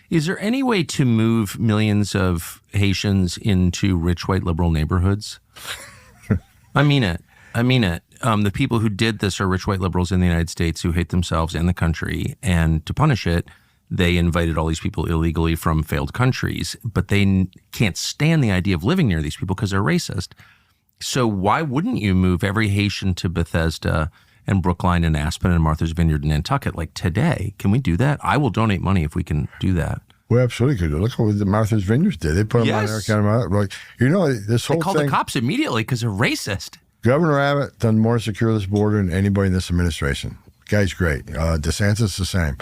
Is there any way to move millions of Haitians into rich white liberal neighborhoods? I mean it. The people who did this are rich white liberals in the United States who hate themselves and the country. And to punish it, they invited all these people illegally from failed countries. But they can't stand the idea of living near these people because they're racist. So why wouldn't you move every Haitian to Bethesda and Brookline and Aspen and Martha's Vineyard and Nantucket like today? Can we do that? I will donate money if we can do that. We absolutely could. Look what the Martha's Vineyard did. They put them on there, kind of like, this whole thing. They called the cops immediately because they're racist. Governor Abbott done more to secure this border than anybody in this administration. Guy's great. DeSantis the same.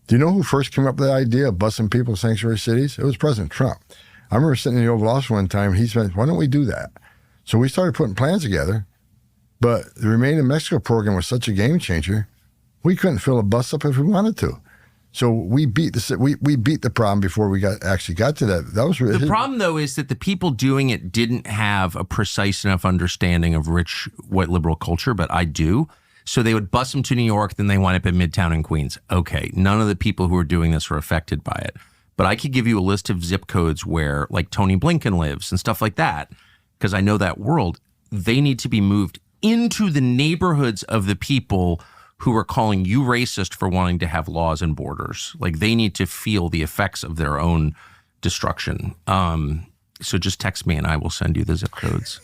Do you know who first came up with the idea of busing people to sanctuary cities? It was President Trump. I remember sitting in the Oval Office one time. He said, "Why don't we do that?" So we started putting plans together. But the Remain in Mexico program was such a game changer, we couldn't fill a bus up if we wanted to. So we beat the problem before we actually got to that. That was the problem, though, is that the people doing it didn't have a precise enough understanding of rich white liberal culture, but I do. So they would bus them to New York, then they wind up in Midtown and Queens. Okay, none of the people who are doing this were affected by it. But I could give you a list of zip codes where, like, Tony Blinken lives and stuff like that, because I know that world. They need to be moved into the neighborhoods of the people who are calling you racist for wanting to have laws and borders. Like, they need to feel the effects of their own destruction. So just text me and I will send you the zip codes.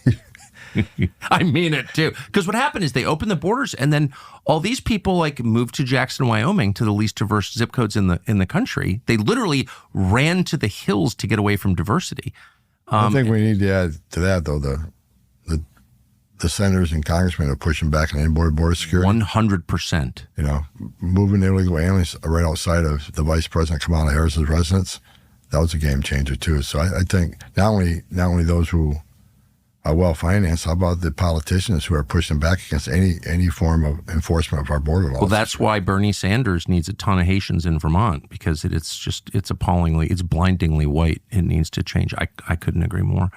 I mean it too. Because what happened is they opened the borders and then all these people like moved to Jackson, Wyoming, to the least diverse zip codes in the country. They literally ran to the hills to get away from diversity. I think we need to add to that, though, the senators and congressmen are pushing back on inboard border security. 100%. Moving illegal aliens right outside of the Vice President Kamala Harris's residence, that was a game changer too. So I think not only those who are well financed, how about the politicians who are pushing back against any form of enforcement of our border laws? Well, that's why Bernie Sanders needs a ton of Haitians in Vermont, because it's blindingly white. It needs to change. I couldn't agree more.